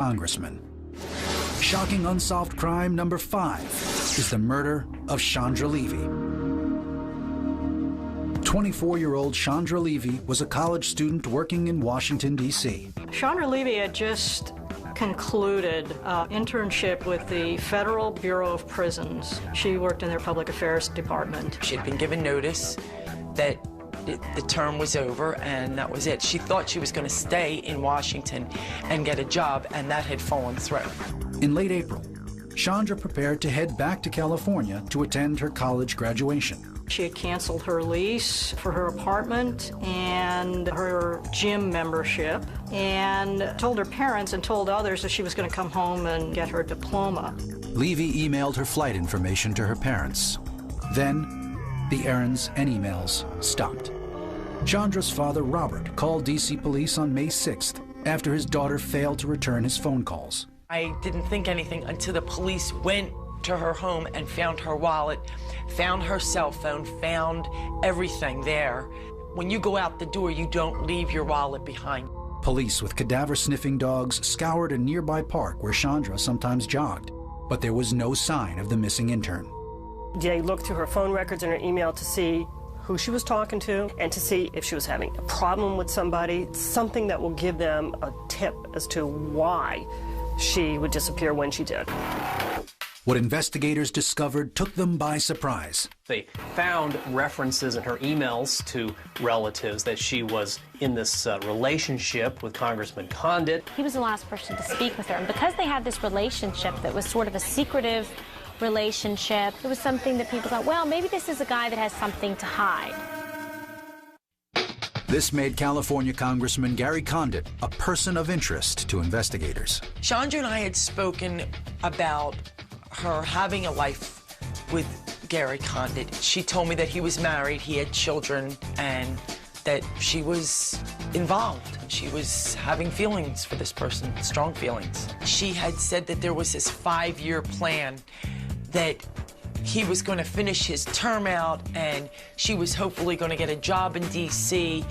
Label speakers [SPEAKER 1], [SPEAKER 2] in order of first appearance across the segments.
[SPEAKER 1] Congressman. Shocking unsolved crime number 5 is the murder of Chandra Levy. 24-year-old Chandra Levy was a college student working in Washington, D.C.
[SPEAKER 2] Chandra Levy had just concluded an internship with the Federal Bureau of Prisons. She worked in their public affairs department.
[SPEAKER 3] She had been given notice that the term was over, and that was it. She thought she was going to stay in Washington and get a job, and that had fallen through.
[SPEAKER 1] In late April, Chandra prepared to head back to California to attend her college graduation.
[SPEAKER 2] She had canceled her lease for her apartment and her gym membership, and told her parents and told others that she was going to come home and get her diploma.
[SPEAKER 1] Levy emailed her flight information to her parents. Then, the errands and emails stopped. Chandra's father, Robert, called D.C. police on May 6th after his daughter failed to return his phone calls.
[SPEAKER 3] I didn't think anything until the police went to her home and found her wallet, found her cell phone, found everything there. When you go out the door, you don't leave your wallet behind.
[SPEAKER 1] Police with cadaver-sniffing dogs scoured a nearby park where Chandra sometimes jogged, but there was no sign of the missing intern.
[SPEAKER 4] They looked through her phone records and her email to see who she was talking to and to see if she was having a problem with somebody, something that will give them a tip as to why she would disappear when she did.
[SPEAKER 1] What investigators discovered took them by surprise.
[SPEAKER 5] They found references in her emails to relatives that she was in this relationship with Congressman Condit.
[SPEAKER 6] He was the last person to speak with her, and because they had this relationship that was sort of a secretive relationship, it was something that people thought, well, maybe this is a guy that has something to hide.
[SPEAKER 1] This made California Congressman Gary Condit a person of interest to investigators.
[SPEAKER 3] Chandra and I had spoken about her having a life with Gary Condit. She told me that he was married, he had children, and that she was involved. She was having feelings for this person, strong feelings. She had said that there was this 5-year plan, that he was going to finish his term out, and she was hopefully going to get a job in D.C.,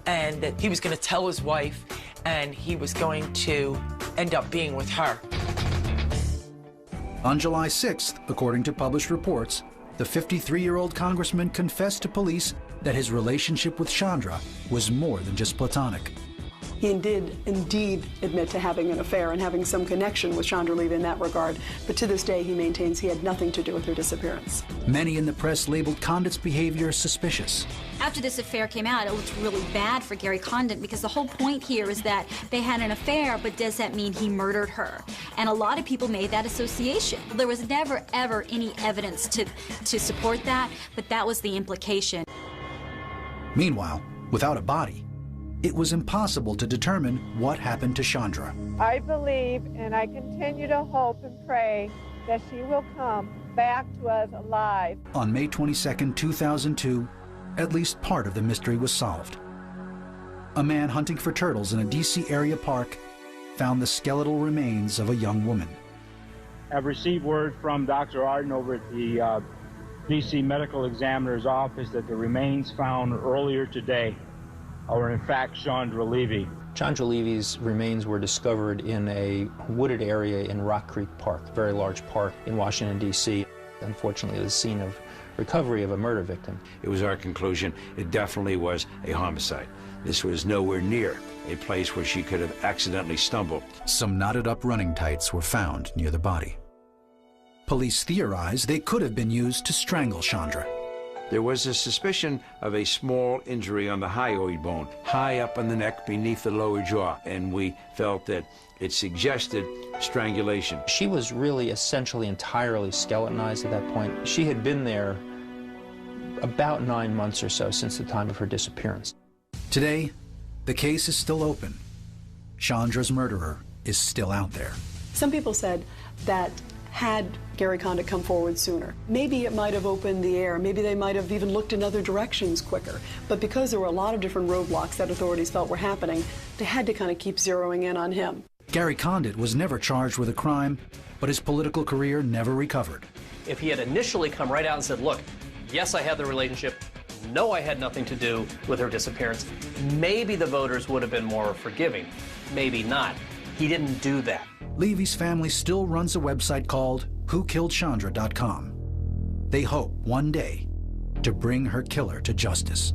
[SPEAKER 3] and that he was going to tell his wife, and he was going to end up being with her.
[SPEAKER 1] On July 6th, according to published reports, the 53-year-old congressman confessed to police that his relationship with Chandra was more than just platonic.
[SPEAKER 7] He did indeed admit to having an affair and having some connection with Chandra Levy in that regard, but to this day he maintains he had nothing to do with her disappearance.
[SPEAKER 1] Many in the press labeled Condit's behavior suspicious.
[SPEAKER 8] After this affair came out, it looked really bad for Gary Condit, because the whole point here is that they had an affair, but does that mean he murdered her? And a lot of people made that association. There was never, ever any evidence to support that, but that was the implication.
[SPEAKER 1] Meanwhile, without a body, it was impossible to determine what happened to Chandra.
[SPEAKER 9] I believe and I continue to hope and pray that she will come back to us alive.
[SPEAKER 1] On May 22, 2002, at least part of the mystery was solved. A man hunting for turtles in a D.C. area park found the skeletal remains of a young woman.
[SPEAKER 10] I've received word from Dr. Arden over at the D.C. Medical Examiner's office that the remains found earlier today are in fact Chandra Levy.
[SPEAKER 11] Chandra Levy's remains were discovered in a wooded area in Rock Creek Park, a very large park in Washington, D.C. Unfortunately, the scene of recovery of a murder victim.
[SPEAKER 12] It was our conclusion it definitely was a homicide. This was nowhere near a place where she could have accidentally stumbled.
[SPEAKER 1] Some knotted-up running tights were found near the body. Police theorized they could have been used to strangle Chandra.
[SPEAKER 12] There was a suspicion of a small injury on the hyoid bone, high up on the neck beneath the lower jaw, and we felt that it suggested strangulation.
[SPEAKER 11] She was really essentially entirely skeletonized at that point. She had been there about 9 months or so since the time of her disappearance.
[SPEAKER 1] Today, the case is still open. Chandra's murderer is still out there.
[SPEAKER 7] Some people said that had Gary Condit come forward sooner, maybe it might have opened the air, maybe they might have even looked in other directions quicker. But because there were a lot of different roadblocks that authorities felt were happening, they had to kind of keep zeroing in on him.
[SPEAKER 1] Gary Condit was never charged with a crime, but his political career never recovered.
[SPEAKER 5] If he had initially come right out and said, look, yes, I had the relationship, no, I had nothing to do with her disappearance, maybe the voters would have been more forgiving. Maybe not. He didn't do that.
[SPEAKER 1] Levy's family still runs a website called WhoKilledChandra.com. They hope one day to bring her killer to justice.